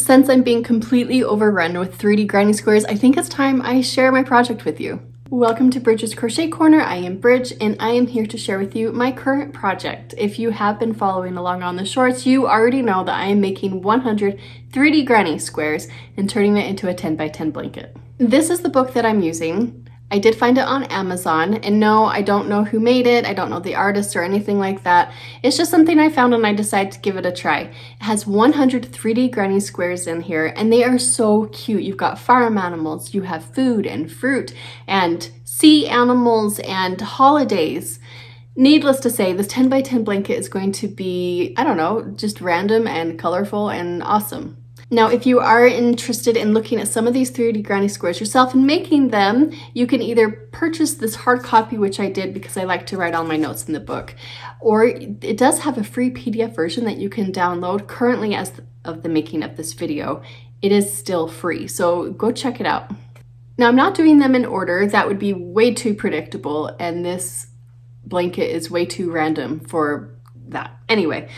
Since I'm being completely overrun with 3D granny squares, I think it's time I share my project with you. Welcome to Bridget's Crochet Corner. I am Bridge and I am here to share with you my current project. If you have been following along on the shorts, you already know that I am making 100 3D granny squares and turning it into a 10 by 10 blanket. This is the book that I'm using. I did find it on Amazon, and no, I don't know who made it. I don't know the artist or anything like that. It's just something I found and I decided to give it a try. It has 100 3D granny squares in here, and they are so cute. You've got farm animals, you have food and fruit and sea animals and holidays. Needless to say, this 10 by 10 blanket is going to be, I don't know, just random and colorful and awesome. Now, if you are interested in looking at some of these 3D granny squares yourself and making them, you can either purchase this hard copy, which I did because I like to write all my notes in the book, or it does have a free PDF version that you can download. Currently, as of the making of this video, it is still free, so go check it out. Now, I'm not doing them in order. That would be way too predictable, and this blanket is way too random for that. Anyway,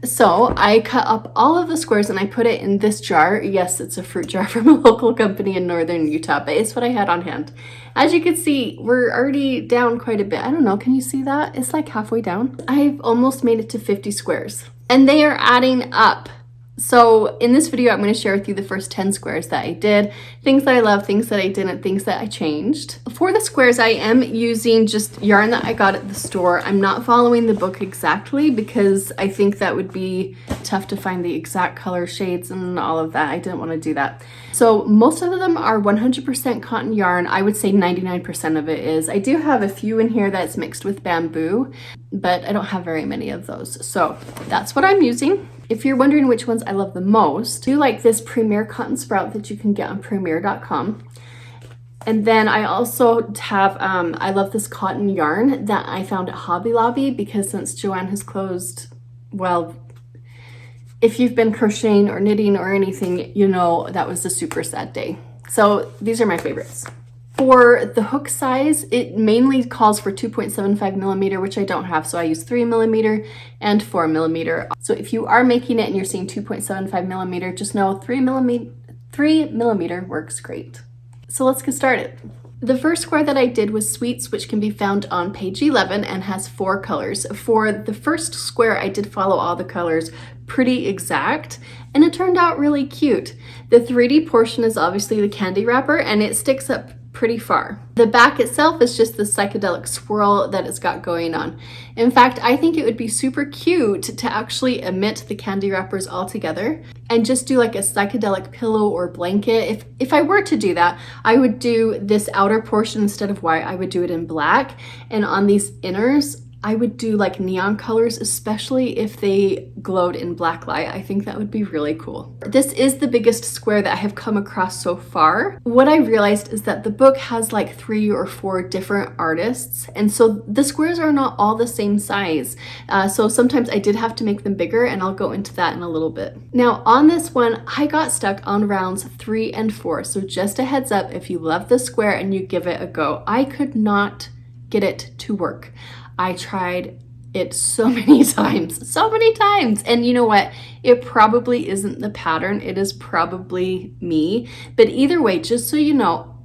so I cut up all of the squares and I put it in this jar. Yes, it's a fruit jar from a local company in northern Utah, but it's what I had on hand. As you can see, we're already down quite a bit. I don't know, can you see that? It's like halfway down. I've almost made it to 50 squares and they are adding up. So in this video, I'm going to share with you the first 10 squares that I did, things that I love, things that I didn't, things that I changed. For the squares, I am using just yarn that I got at the store. I'm not following the book exactly because I think that would be tough to find the exact color shades and all of that. I didn't want to do that. So most of them are 100% cotton yarn. I would say 99% of it is. I do have a few in here that's mixed with bamboo, but I don't have very many of those. So that's what I'm using. If you're wondering which ones I love the most, I do like this Premier Cotton Sprout that you can get on premier.com. And then I also have, I love this cotton yarn that I found at Hobby Lobby because since Joann has closed, well, if you've been crocheting or knitting or anything, you know that was a super sad day. So these are my favorites. For the hook size, it mainly calls for 2.75 millimeter, which I don't have, so I use 3 millimeter and 4 millimeter. So if you are making it and you're seeing 2.75 millimeter, just know 3 millimeter works great. So let's get started. The first square that I did was Sweets, which can be found on page 11 and has 4 colors. For the first square, I did follow all the colors pretty exact, and it turned out really cute. The 3D portion is obviously the candy wrapper, and it sticks up pretty far. The back itself is just the psychedelic swirl that it's got going on. In fact, I think it would be super cute to actually omit the candy wrappers altogether and just do like a psychedelic pillow or blanket. If I were to do that, I would do this outer portion instead of white, I would do it in black. And on these inners, I would do like neon colors, especially if they glowed in black light. I think that would be really cool. This is the biggest square that I have come across so far. What I realized is that the book has like 3 or 4 different artists, and so the squares are not all the same size. So sometimes I did have to make them bigger, and I'll go into that in a little bit. Now on this one, I got stuck on rounds 3 and 4. So just a heads up, if you love the square and you give it a go, I could not get it to work. I tried it so many times. And you know what? It probably isn't the pattern. It is probably me. But either way, just so you know,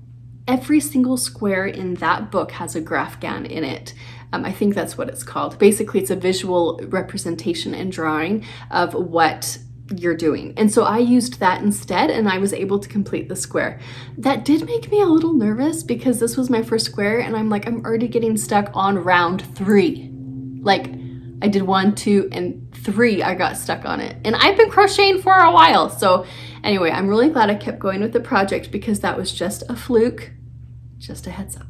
every single square in that book has a graph-gan in it. I think that's what it's called. Basically, it's a visual representation and drawing of what you're doing. And so I used that instead, and I was able to complete the square. That did make me a little nervous because this was my first square, and I'm like, I'm already getting stuck on round 3. Like, I did 1, 2, and 3, I got stuck on it. And I've been crocheting for a while. So anyway, I'm really glad I kept going with the project because that was just a fluke. Just a heads up.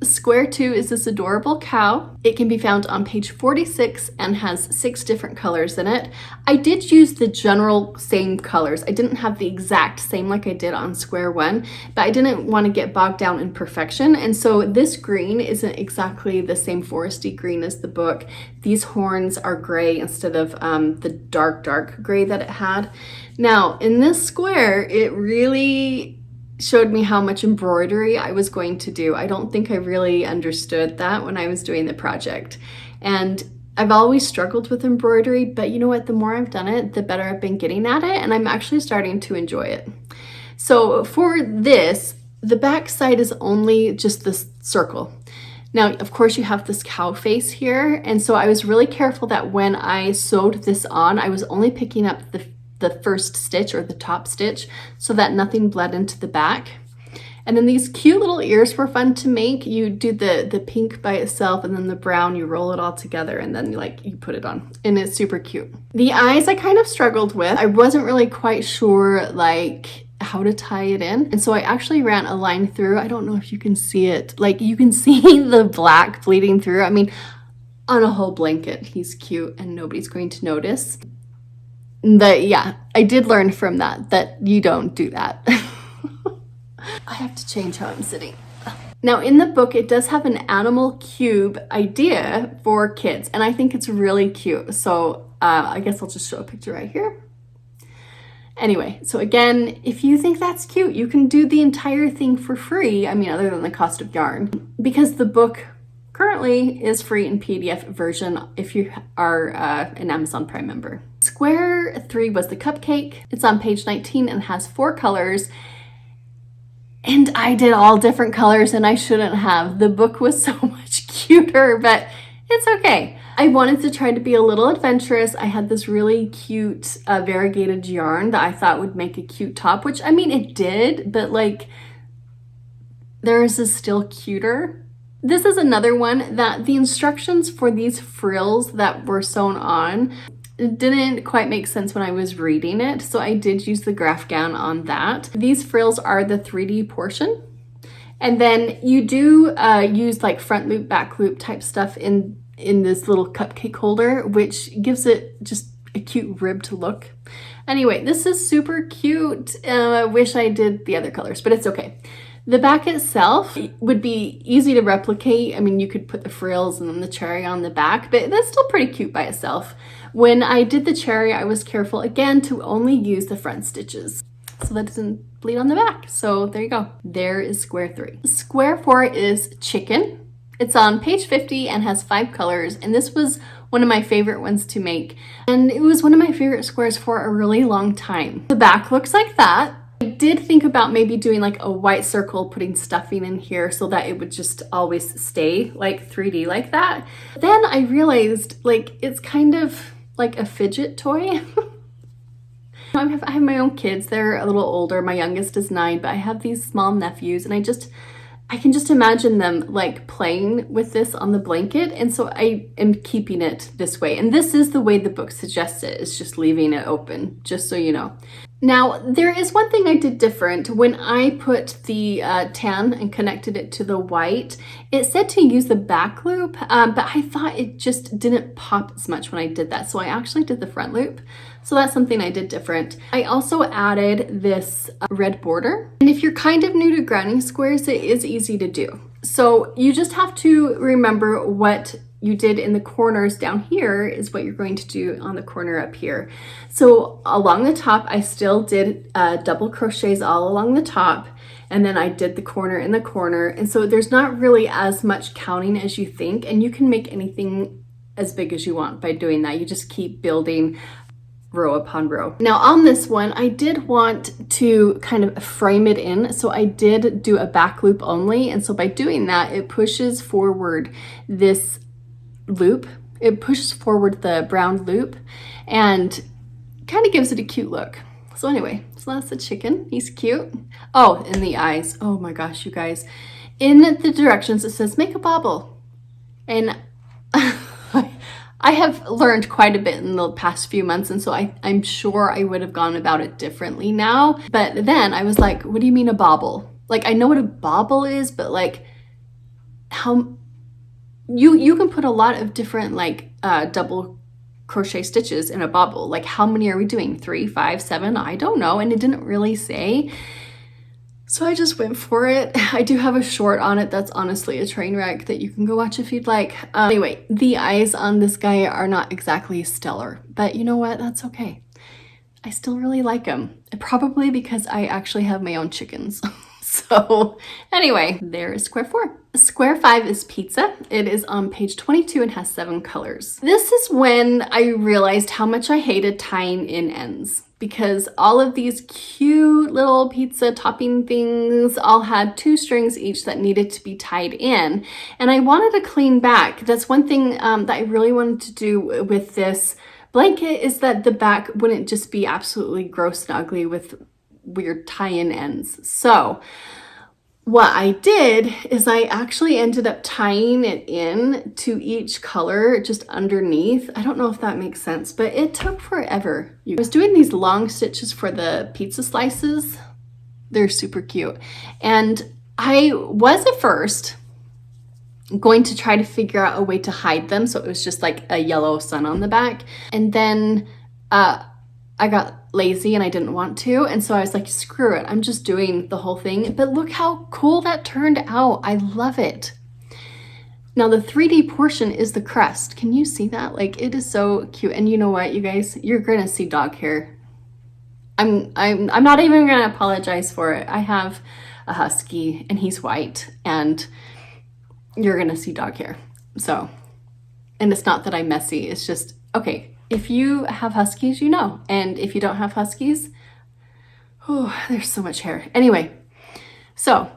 Square 2 is this adorable cow. It can be found on page 46 and has 6 different colors in it. I did use the general same colors. I didn't have the exact same like I did on square 1, but I didn't want to get bogged down in perfection. And so this green isn't exactly the same foresty green as the book. These horns are gray instead of the dark gray that it had. Now in this square, it really showed me how much embroidery I was going to do. I don't think I really understood that when I was doing the project. And I've always struggled with embroidery, but you know what? The more I've done it, the better I've been getting at it, and I'm actually starting to enjoy it. So for this, the back side is only just this circle. Now, of course, you have this cow face here, and so I was really careful that when I sewed this on, I was only picking up the first stitch or the top stitch so that nothing bled into the back. And then these cute little ears were fun to make. You do the pink by itself and then the brown, you roll it all together and then you put it on, and it's super cute. The eyes I kind of struggled with. I wasn't really quite sure how to tie it in. And so I actually ran a line through. I don't know if you can see it. You can see the black bleeding through. I mean, on a whole blanket. He's cute and nobody's going to notice. But yeah, I did learn from that you don't do that. I have to change how I'm sitting. Now in the book, it does have an animal cube idea for kids, and I think it's really cute. So I guess I'll just show a picture right here. Anyway, so again, if you think that's cute, you can do the entire thing for free. I mean, other than the cost of yarn, because the book currently is free in PDF version if you are an Amazon Prime member. Square 3 was the Cupcake. It's on page 19 and has 4 colors. And I did all different colors, and I shouldn't have. The book was so much cuter, but it's okay. I wanted to try to be a little adventurous. I had this really cute variegated yarn that I thought would make a cute top, which I mean, it did, but theirs is still cuter. This is another one that the instructions for these frills that were sewn on didn't quite make sense when I was reading it, so I did use the graph gown on that. These frills are the 3D portion, and then you do use front loop, back loop type stuff in this little cupcake holder, which gives it just a cute ribbed look. Anyway, this is super cute. I wish I did the other colors, but it's okay. The back itself would be easy to replicate. I mean, you could put the frills and then the cherry on the back, but that's still pretty cute by itself. When I did the cherry, I was careful again to only use the front stitches so that doesn't bleed on the back. So there you go. There is square 3. Square 4 is Chicken. It's on page 50 and has 5 colors, and this was one of my favorite ones to make, and it was one of my favorite squares for a really long time. The back looks like that. I did think about maybe doing a white circle, putting stuffing in here so that it would just always stay 3D like that. Then I realized it's kind of like a fidget toy. I have my own kids. They're a little older. My youngest is 9, but I have these small nephews, and I can just imagine them playing with this on the blanket, and so I am keeping it this way. And this is the way the book suggests it, is just leaving it open, just so you know. Now, there is one thing I did different. When I put the tan and connected it to the white, it said to use the back loop, but I thought it just didn't pop as much when I did that, so I actually did the front loop. So that's something I did different. I also added this red border. And if you're kind of new to grounding squares, it is easy to do. So you just have to remember what you did in the corners down here is what you're going to do on the corner up here. So along the top, I still did double crochets all along the top, and then I did the corner in the corner. And so there's not really as much counting as you think, and you can make anything as big as you want by doing that. You just keep building row upon row. Now on this one, I did want to kind of frame it in, so I did do a back loop only, and so by doing that, it pushes forward this loop. It pushes forward the brown loop and kind of gives it a cute look. So anyway, so that's the chicken. He's cute. Oh, and the eyes. Oh my gosh, you guys. In the directions, it says make a bobble. And I have learned quite a bit in the past few months, and so I'm sure I would have gone about it differently now. But then I was like, what do you mean a bobble? I know what a bobble is, but how you can put a lot of different double crochet stitches in a bobble. How many are we doing? 3, 5, 7? I don't know, and it didn't really say. So I just went for it. I do have a short on it that's honestly a train wreck that you can go watch if you'd like. Anyway, the eyes on this guy are not exactly stellar, but you know what? That's okay. I still really like them. Probably because I actually have my own chickens. So anyway, there is square 4. Square 5 is pizza. It is on page 22 and has 7 colors. This is when I realized how much I hated tying in ends, because all of these cute little pizza topping things all had 2 strings each that needed to be tied in. And I wanted to clean back. That's one thing that I really wanted to do with this blanket, is that the back wouldn't just be absolutely gross and ugly with weird tie-in ends. So what I did is I actually ended up tying it in to each color just underneath. I don't know if that makes sense, but it took forever. I was doing these long stitches for the pizza slices. They're super cute. And I was at first going to try to figure out a way to hide them, so it was just like a yellow sun on the back. And then I got lazy and I didn't want to, and so I was like, screw it, I'm just doing the whole thing. But look how cool that turned out. I love it. Now the 3D portion is the crust. Can you see that? Like, it is so cute. And you know what, you guys, you're gonna see dog hair. I'm not even gonna apologize for it. I have a husky and he's white, and you're gonna see dog hair. So, and it's not that I'm messy, it's just, okay, if you have huskies, you know, and if you don't have huskies, oh, there's so much hair. Anyway, so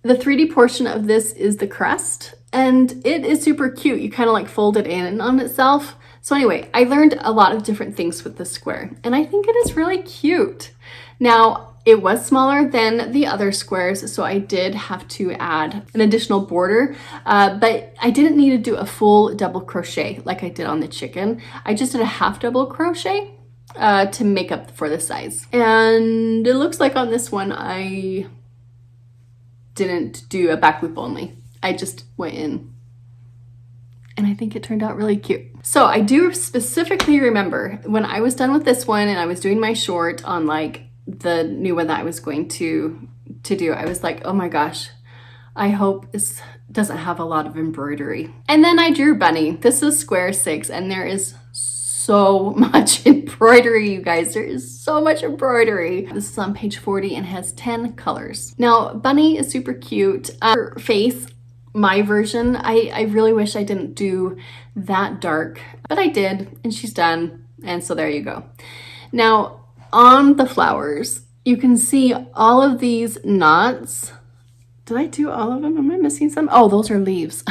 the 3D portion of this is the crust, and it is super cute. You kind of like fold it in on itself. So anyway, I learned a lot of different things with this square, and I think it is really cute. Now, it was smaller than the other squares, so I did have to add an additional border, but I didn't need to do a full double crochet like I did on the chicken. I just did a half double crochet to make up for the size. And it looks like on this one, I didn't do a back loop only. I just went in, and I think it turned out really cute. So I do specifically remember when I was done with this one and I was doing my short on like the new one that I was going to do, I was like, oh my gosh, I hope this doesn't have a lot of embroidery. And then I drew Bunny. This is square 6, and there is so much embroidery, you guys. There is so much embroidery. This is on page 40 and has 10 colors. Now, Bunny is super cute. Her face, my version, I really wish I didn't do that dark, but I did, and she's done, and so there you go. Now, on the flowers, you can see all of these knots. Did I do all of them? Am I missing some? Oh, those are leaves.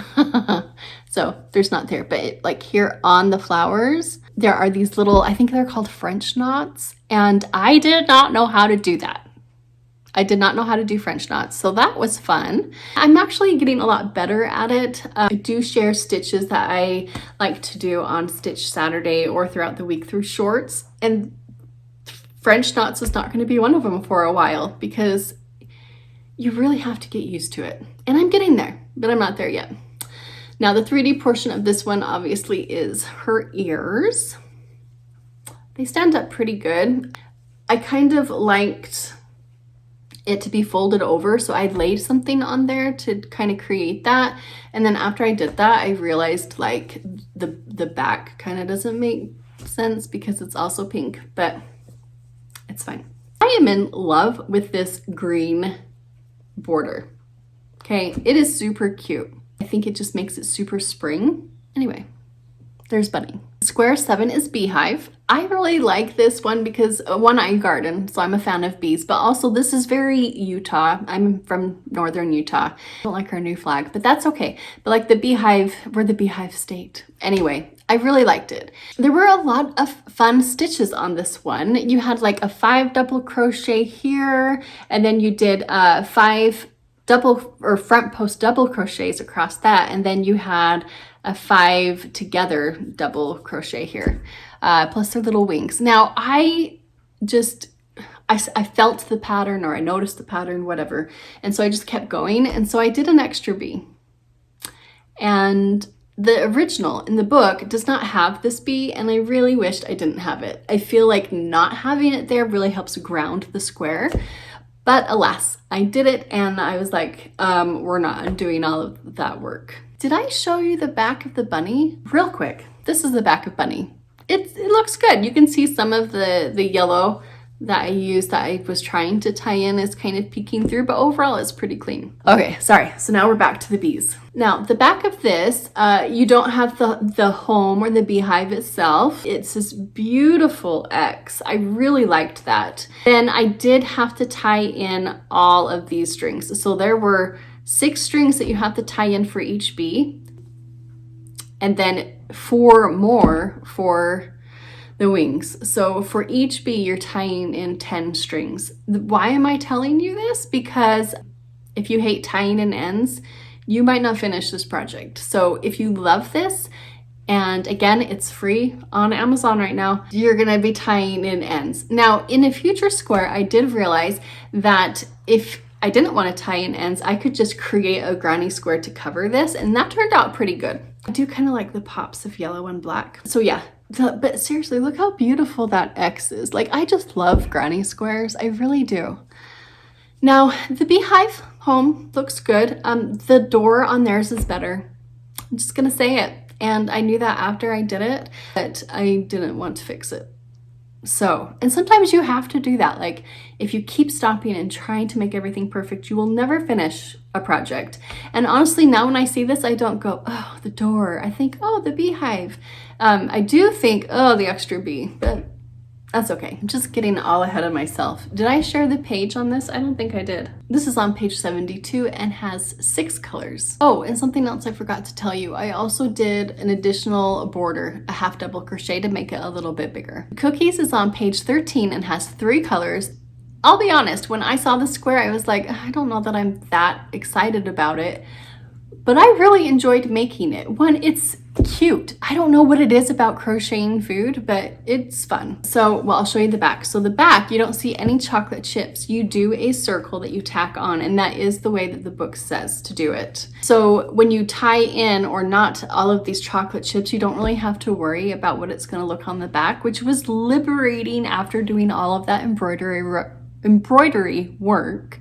So there's not there, but like here on the flowers, there are these little, I think they're called French knots, and I did not know how to do that. I did not know how to do French knots, so that was fun. I'm actually getting a lot better at it. I do share stitches that I like to do on Stitch Saturday or throughout the week through shorts, and French knots is not going to be one of them for a while, because you really have to get used to it. And I'm getting there, but I'm not there yet. Now the 3D portion of this one obviously is her ears. They stand up pretty good. I kind of liked it to be folded over, so I laid something on there to kind of create that. And then after I did that, I realized like the back kind of doesn't make sense because it's also pink, but it's fine. I am in love with this green border. Okay, it is super cute. I think it just makes it super spring. Anyway, there's Bunny. Square 7 is Beehive. I really like this one because one, I garden, so I'm a fan of bees, but also this is very Utah. I'm from northern Utah. I don't like our new flag, but that's okay. But like the Beehive, we're the Beehive state. Anyway, I really liked it. There were a lot of fun stitches on this one. You had like a 5 double crochet here, and then you did 5 double or front post double crochets across that, and then you had a 5 together double crochet here, plus their little wings. Now I felt the pattern, or I noticed the pattern, whatever, and so I just kept going, and so I did an extra bee. And the original in the book does not have this bee, and I really wished I didn't have it. I feel like not having it there really helps ground the square. But alas, I did it, and I was like, we're not doing all of that work. Did I show you the back of the bunny? Real quick, this is the back of Bunny. It looks good. You can see some of the yellow that I used that I was trying to tie in is kind of peeking through, but overall it's pretty clean. Okay, sorry. So now we're back to the bees. Now the back of this, you don't have the home or the beehive itself. It's this beautiful X. I really liked that. Then I did have to tie in all of these strings. So there were 6 strings that you have to tie in for each bee, and then 4 more for the wings. So for each bee, you're tying in 10 strings. Why am I telling you this? Because if you hate tying in ends, you might not finish this project. So if you love this, and again, it's free on Amazon right now, you're gonna be tying in ends. Now, in a future square, I did realize that if I didn't want to tie in ends, I could just create a granny square to cover this, and that turned out pretty good. I do kind of like the pops of yellow and black. So yeah, but seriously, look how beautiful that X is. Like, I just love granny squares. I really do. Now, the beehive home looks good. The door on theirs is better. I'm just gonna say it. And I knew that after I did it, but I didn't want to fix it. So, and sometimes you have to do that. Like, if you keep stopping and trying to make everything perfect, you will never finish a project. And honestly, now when I see this, I don't go, oh, the door. I think, oh, the beehive. I do think, oh, the extra bee, but that's okay. I'm just getting all ahead of myself. Did I share the page on this? I don't think I did. This is on page 72 and has 6 colors. Oh, and something else I forgot to tell you. I also did an additional border, a half double crochet, to make it a little bit bigger. Cookies is on page 13 and has 3 colors. I'll be honest, when I saw the square, I was like, I don't know that I'm that excited about it, but I really enjoyed making it. One, it's cute. I don't know what it is about crocheting food, but it's fun. So, well, I'll show you the back. So the back, you don't see any chocolate chips. You do a circle that you tack on, and that is the way that the book says to do it. So when you tie in or not all of these chocolate chips, you don't really have to worry about what it's going to look on the back, which was liberating after doing all of that embroidery work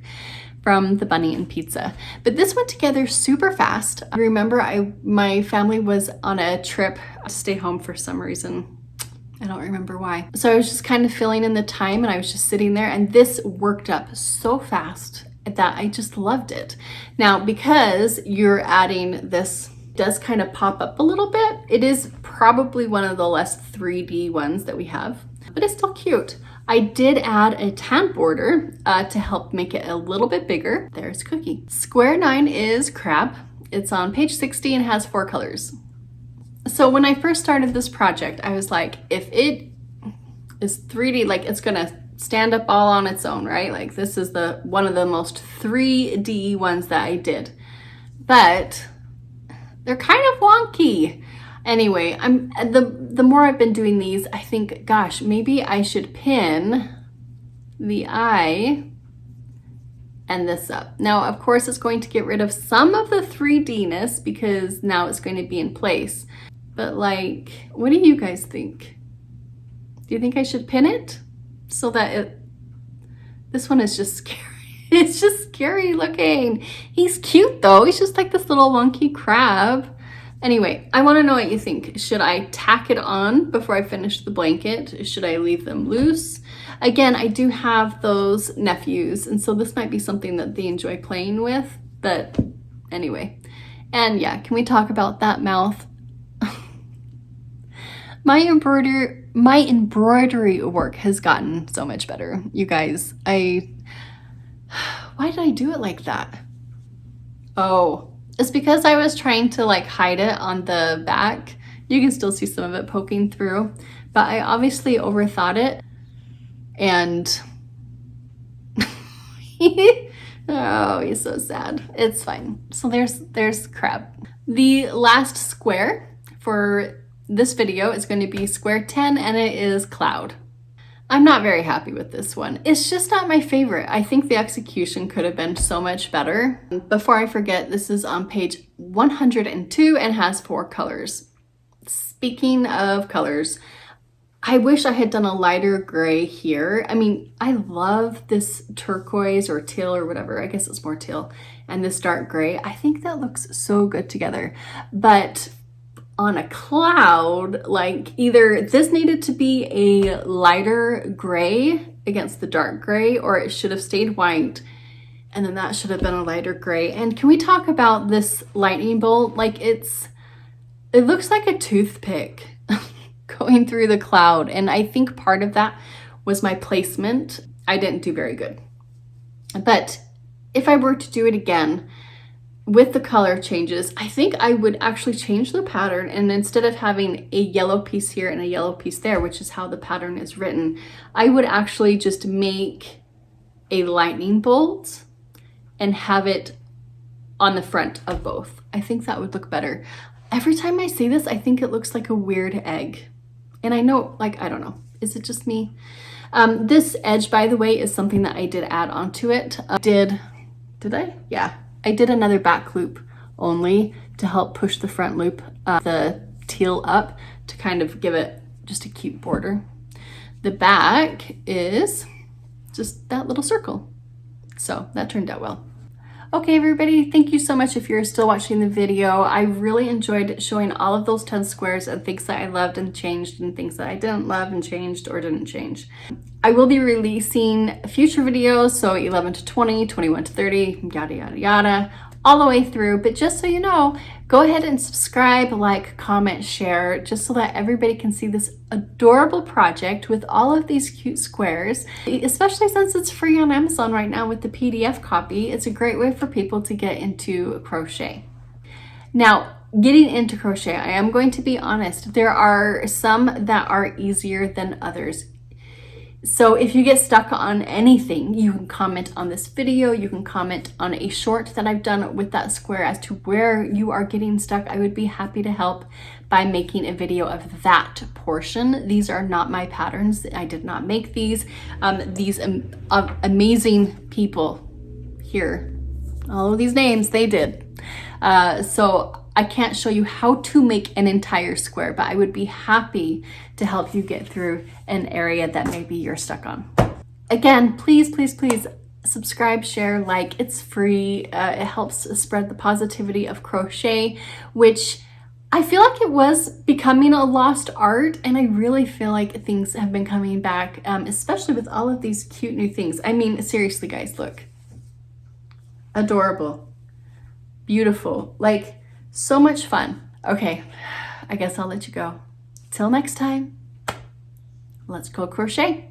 from the bunny and pizza. But this went together super fast. I remember my family was on a trip to stay home for some reason. I don't remember why. So I was just kind of filling in the time, and I was just sitting there, and this worked up so fast that I just loved it. Now, because you're adding this, does kind of pop up a little bit. It is probably one of the less 3D ones that we have, but it's still cute. I did add a tan border to help make it a little bit bigger. There's Cookie. Square 9 is Crab. It's on page 60 and has 4 colors. So when I first started this project, I was like, if it is 3D, like, it's gonna stand up all on its own, right? Like, this is one of the most 3D ones that I did, but they're kind of wonky. Anyway, the more I've been doing these, I think, gosh, maybe I should pin the eye and this up. Now, of course, it's going to get rid of some of the 3D-ness because now it's going to be in place. But like, what do you guys think? Do you think I should pin it so that this one is just scary? It's just scary looking. He's cute though. He's just like this little wonky crab. Anyway, I want to know what you think. Should I tack it on before I finish the blanket? Should I leave them loose? Again, I do have those nephews, and so this might be something that they enjoy playing with, but anyway. And yeah, can we talk about that mouth? My embroidery work has gotten so much better. You guys, why did I do it like that? Oh, it's because I was trying to like hide it on the back. You can still see some of it poking through, but I obviously overthought it. And oh, he's so sad. It's fine. So there's Crab. The last square for this video is going to be square 10, and it is Cloud. I'm not very happy with this one. It's just not my favorite. I think the execution could have been so much better. Before I forget, this is on page 102 and has 4 colors. Speaking of colors, I wish I had done a lighter gray here. I mean, I love this turquoise or teal or whatever. I guess it's more teal. And this dark gray. I think that looks so good together. But on a cloud, like, either this needed to be a lighter gray against the dark gray, or it should have stayed white. And then that should have been a lighter gray. And can we talk about this lightning bolt? Like it looks like a toothpick going through the cloud. And I think part of that was my placement. I didn't do very good. But if I were to do it again with the color changes, I think I would actually change the pattern. And instead of having a yellow piece here and a yellow piece there, which is how the pattern is written, I would actually just make a lightning bolt and have it on the front of both. I think that would look better. Every time I say this, I think it looks like a weird egg. And I know, like, I don't know, is it just me? This edge, by the way, is something that I did add onto it. Did I? Yeah, I did another back loop only to help push the front loop, the teal up, to kind of give it just a cute border. The back is just that little circle. So that turned out well. Okay, everybody, thank you so much if you're still watching the video. I really enjoyed showing all of those 10 squares and things that I loved and changed and things that I didn't love and changed or didn't change. I will be releasing future videos, so 11 to 20, 21 to 30, yada, yada, yada, all the way through. But just so you know, go ahead and subscribe, like, comment, share, just so that everybody can see this adorable project with all of these cute squares, especially since it's free on Amazon right now with the PDF copy. It's a great way for people to get into crochet. Now, getting into crochet, I am going to be honest, there are some that are easier than others. So if you get stuck on anything, you can comment on this video, you can comment on a short that I've done with that square as to where you are getting stuck. I would be happy to help by making a video of that portion. These are not my patterns. I did not make these. These amazing people here, all of these names, they did. So I can't show you how to make an entire square, but I would be happy to help you get through an area that maybe you're stuck on. Again, please, please, please subscribe, share, like. It's free. It helps spread the positivity of crochet, which I feel like it was becoming a lost art, and I really feel like things have been coming back, especially with all of these cute new things. I mean, seriously, guys, look. Adorable. Beautiful. Like, so much fun. Okay, I guess I'll let you go. Till next time, let's go crochet.